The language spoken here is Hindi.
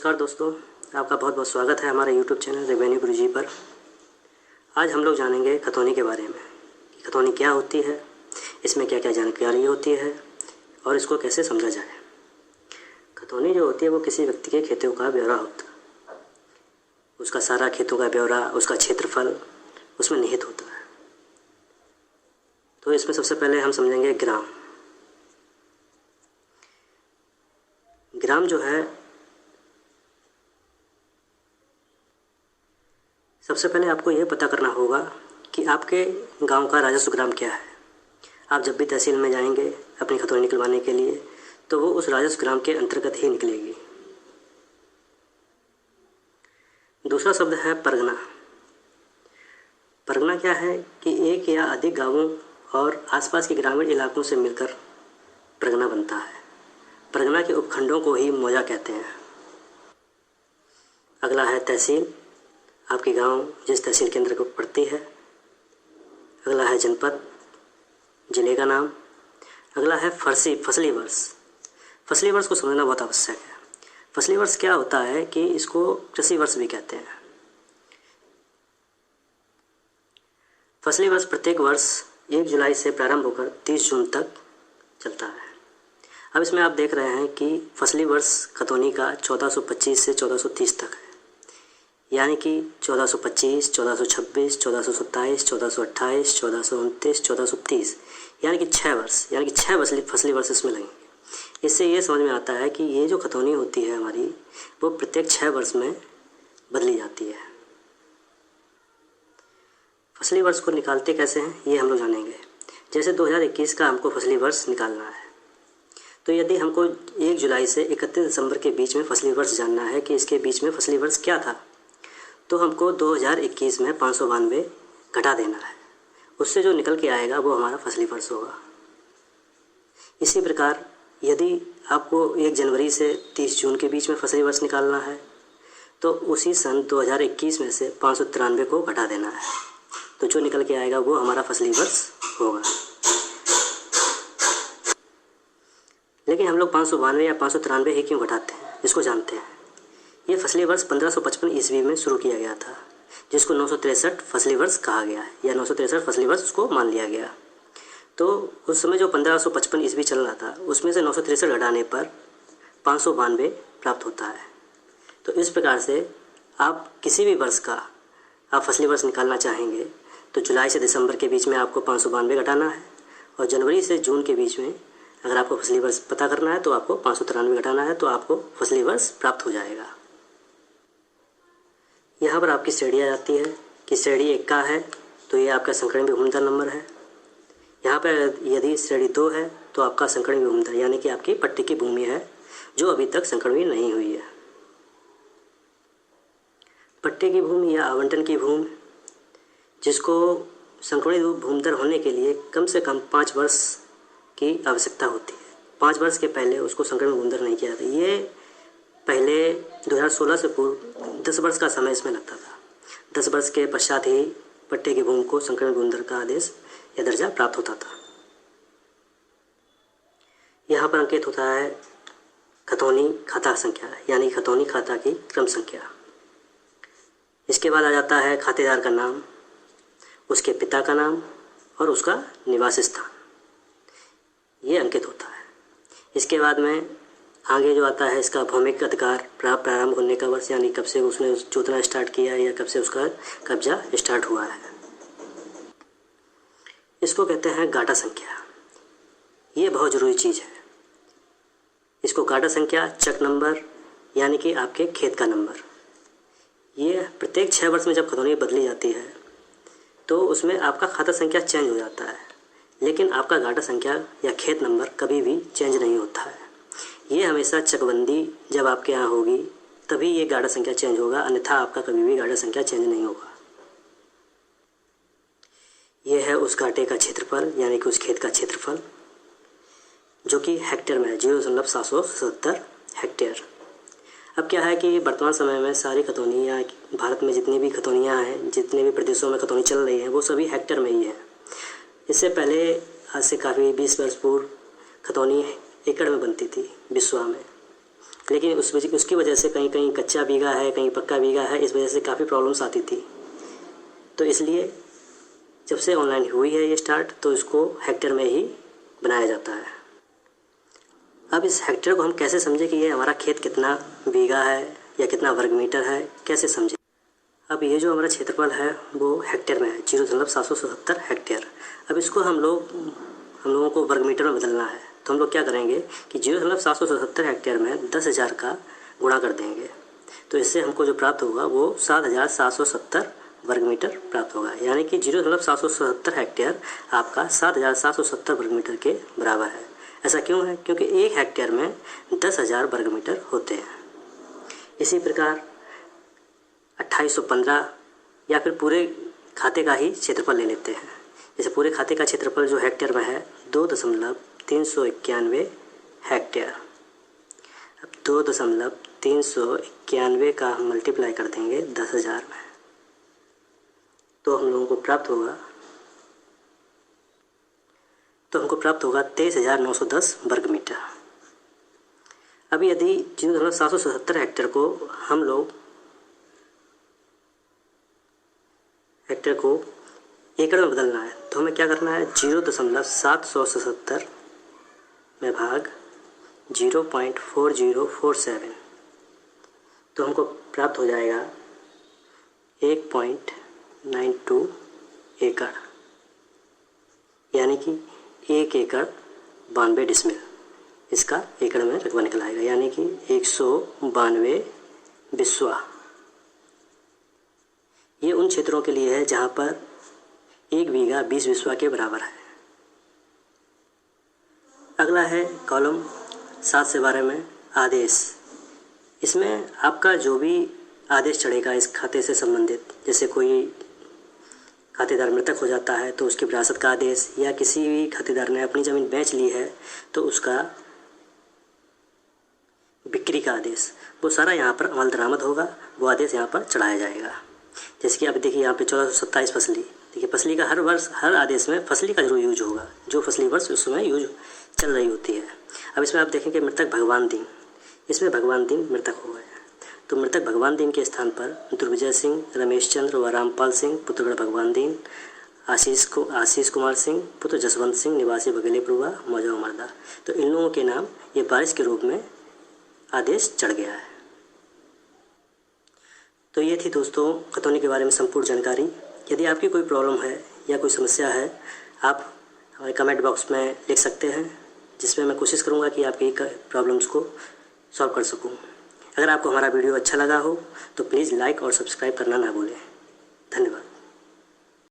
नमस्कार दोस्तों, आपका बहुत बहुत स्वागत है हमारे YouTube चैनल रेवेन्यू गुरुजी पर। आज हम लोग जानेंगे खतौनी के बारे में कि खतौनी क्या होती है, इसमें क्या क्या जानकारी होती है और इसको कैसे समझा जाए। खतौनी जो होती है वो किसी व्यक्ति के खेतों का ब्यौरा होता है। उसका सारा खेतों का ब्यौरा, उसका क्षेत्रफल उसमें निहित होता है। तो इसमें सबसे पहले हम समझेंगे ग्राम। ग्राम जो है, सबसे पहले आपको यह पता करना होगा कि आपके गांव का राजस्व ग्राम क्या है। आप जब भी तहसील में जाएंगे अपनी खतौनी निकलवाने के लिए तो वो उस राजस्व ग्राम के अंतर्गत ही निकलेगी। दूसरा शब्द है परगना। परगना क्या है कि एक या अधिक गांवों और आसपास के ग्रामीण इलाकों से मिलकर परगना बनता है। परगना के उपखंडों को ही मौजा कहते हैं। अगला है तहसील, आपके गांव जिस तहसील के अंदर पड़ती है। अगला है जनपद, जिले का नाम। अगला है फसली वर्ष। फसली वर्ष को समझना बहुत आवश्यक है। फसली वर्ष क्या होता है कि इसको कृषि वर्ष भी कहते हैं। फसली वर्ष प्रत्येक वर्ष 1 जुलाई से प्रारंभ होकर 30 जून तक चलता है। अब इसमें आप देख रहे हैं कि फसली वर्ष खतौनी का 1425 से 1430 तक है, यानी कि 1425, 1426, 1427, 1428, 1429, 1430, यानी कि 6 वर्ष, यानी कि 6 फसली वर्ष इसमें लगेंगे। इससे ये समझ में आता है कि ये जो खतौनी होती है हमारी, वो प्रत्येक 6 वर्ष में बदली जाती है। फसली वर्ष को निकालते कैसे हैं ये हम लोग जानेंगे। जैसे 2021 का हमको फसली वर्ष निकालना है, तो यदि हमको 1 जुलाई से 31 दिसंबर के बीच में फसली वर्ष जानना है कि इसके बीच में फसली वर्ष क्या था, तो हमको 2021 में 592 घटा देना है। उससे जो निकल के आएगा वो हमारा फसली वर्ष होगा। इसी प्रकार यदि आपको 1 जनवरी से 30 जून के बीच में फसली वर्ष निकालना है, तो उसी सन 2021 में से 593 को घटा देना है, तो जो निकल के आएगा वो हमारा फसली वर्ष होगा। लेकिन हम लोग 592 या 593 ही क्यों घटाते हैं, इसको जानते हैं। ये फसली वर्ष 1555 ईस्वी में शुरू किया गया था, जिसको 963 फसली वर्ष कहा गया है, या 963 फसली वर्ष उसको मान लिया गया। तो उस समय जो 1555 ईस्वी चल रहा था, उसमें से 963 घटाने पर 592 प्राप्त होता है। तो इस प्रकार से आप किसी भी वर्ष का आप फसली वर्ष निकालना चाहेंगे तो जुलाई से दिसंबर के बीच में आपको 592 घटाना है, और जनवरी से जून के बीच में अगर आपको फसली वर्ष पता करना है तो आपको 593 घटाना है, तो आपको फसली वर्ष प्राप्त हो जाएगा। यहाँ पर आपकी श्रेणी आ जाती है कि श्रेणी 1 का है तो ये आपका संकरण भूमिदर नंबर है। यहाँ पर यदि श्रेणी 2 है तो आपका संकरण भूमिदर, यानी कि आपकी पट्टी की भूमि है जो अभी तक संकरण नहीं हुई है। पट्टी की भूमि या आवंटन की भूमि, जिसको संकरण भूमिदर होने के लिए कम से कम 5 वर्ष की आवश्यकता होती है। 5 वर्ष के पहले उसको संकरण भूमिदर नहीं किया जाता। ये पहले 2016 से पूर्व 10 वर्ष का समय इसमें लगता था। 10 वर्ष के पश्चात ही पट्टे की भूमि को संकरण भूमिदर का आदेश या दर्जा प्राप्त होता था। यहाँ पर अंकित होता है खतौनी खाता संख्या, यानी खतौनी खाता की क्रम संख्या। इसके बाद आ जाता है खातेदार का नाम, उसके पिता का नाम और उसका निवास स्थान, ये अंकित होता है। इसके बाद में आगे जो आता है इसका भौमिक अधिकार प्रारंभ होने का वर्ष, यानी कब से उसने जोतना स्टार्ट किया या कब से उसका कब्जा स्टार्ट हुआ है। इसको कहते हैं गाटा संख्या। ये बहुत ज़रूरी चीज़ है। इसको गाटा संख्या, चक नंबर, यानी कि आपके खेत का नंबर, ये प्रत्येक 6 वर्ष में जब खतौनी बदली जाती है तो उसमें आपका खाता संख्या चेंज हो जाता है, लेकिन आपका गाटा संख्या या खेत नंबर कभी भी चेंज नहीं होता है। ये हमेशा चकबंदी जब आपके यहाँ होगी तभी ये गाटा संख्या चेंज होगा, अन्यथा आपका कभी भी गाटा संख्या चेंज नहीं होगा। ये है उस गाटे का क्षेत्रफल, यानी कि उस खेत का क्षेत्रफल, जो कि हेक्टेयर में है, 0.777 हेक्टेयर। अब क्या है कि वर्तमान समय में सारी खतौनियाँ भारत में जितनी भी खतौनियाँ हैं, जितने भी प्रदेशों में खतौनी चल रही हैं, वो सभी हेक्टेयर में ही है। इससे पहले आज से काफ़ी 20 वर्ष पूर्व खतौनी एकड़ में बनती थी बिस्वा में, लेकिन उसकी वजह से कहीं कहीं कच्चा बीघा है, कहीं पक्का बीघा है, इस वजह से काफ़ी प्रॉब्लम्स आती थी। तो इसलिए जब से ऑनलाइन हुई है ये स्टार्ट, तो इसको हेक्टेयर में ही बनाया जाता है। अब इस हेक्टेयर को हम कैसे समझें कि ये हमारा खेत कितना बीघा है या कितना वर्ग मीटर है, कैसे समझें। अब ये जो हमारा क्षेत्रफल है वो हेक्टेयर में है, 0.777 हेक्टेयर। अब इसको हम लोगों को वर्ग मीटर में बदलना है, तो हम लोग क्या करेंगे कि 0.777 हेक्टेयर में 10,000 का गुणा कर देंगे। तो इससे हमको जो प्राप्त होगा वो 7,770 वर्ग मीटर प्राप्त होगा। यानी कि 0.777 हेक्टेयर आपका 7,770 वर्ग मीटर के बराबर है। ऐसा क्यों है? क्योंकि एक हेक्टेयर में 10,000 वर्ग मीटर होते हैं। इसी प्रकार 2815 या फिर पूरे खाते का ही क्षेत्रफल ले लेते हैं। जैसे पूरे खाते का क्षेत्रफल जो हेक्टेयर में है 2.391 हेक्टेयर। अब 2.391 का हम मल्टीप्लाई कर देंगे 10,000 में, तो हम लोगों को प्राप्त होगा 23,910 वर्ग मीटर। अब यदि 0.777 हेक्टेयर को हम लोग हेक्टेयर को एकड़ में बदलना है, तो हमें क्या करना है? 0.777 में भाग 0.4047, तो हमको प्राप्त हो जाएगा 1.92 एकड़, यानी कि 1 एकड़ 92 डिसमिल इसका एकड़ में रकबा निकल आएगा, यानी कि 192 बिस्वा। ये उन क्षेत्रों के लिए है जहाँ पर 1 बीघा 20 बिस्वा के बराबर है। अगला है कॉलम 7 से 12 में आदेश। इसमें आपका जो भी आदेश चढ़ेगा इस खाते से संबंधित, जैसे कोई खातेदार मृतक हो जाता है तो उसकी विरासत का आदेश, या किसी भी खातेदार ने अपनी ज़मीन बेच ली है तो उसका बिक्री का आदेश, वो सारा यहाँ पर अमल दरामद होगा, वो आदेश यहाँ पर चढ़ाया जाएगा। जैसे कि अब देखिए यहाँ पे 1427 फसली, देखिए फसली का हर वर्ष हर आदेश में फसली का जरूर यूज होगा, जो फसली वर्ष उस समय यूज चल रही होती है। अब इसमें आप देखेंगे मृतक भगवान दीन, इसमें भगवान दीन मृतक हो गए, तो मृतक भगवान दीन के स्थान पर दुर्विजय सिंह, रमेश चंद्र व रामपाल सिंह पुत्रगण भगवान दीन, आशीष कुमार सिंह पुत्र जसवंत सिंह निवासी बगेलेपुरवा मौजा मर्दा, तो इन लोगों के नाम ये बारिश के रूप में आदेश चढ़ गया है। तो ये थी दोस्तों खतौनी के बारे में संपूर्ण जानकारी। यदि आपकी कोई प्रॉब्लम है या कोई समस्या है, आप हमारे कमेंट बॉक्स में लिख सकते हैं, जिसमें मैं कोशिश करूँगा कि आपकी प्रॉब्लम्स को सॉल्व कर सकूँ। अगर आपको हमारा वीडियो अच्छा लगा हो तो प्लीज़ लाइक और सब्सक्राइब करना ना भूलें। धन्यवाद।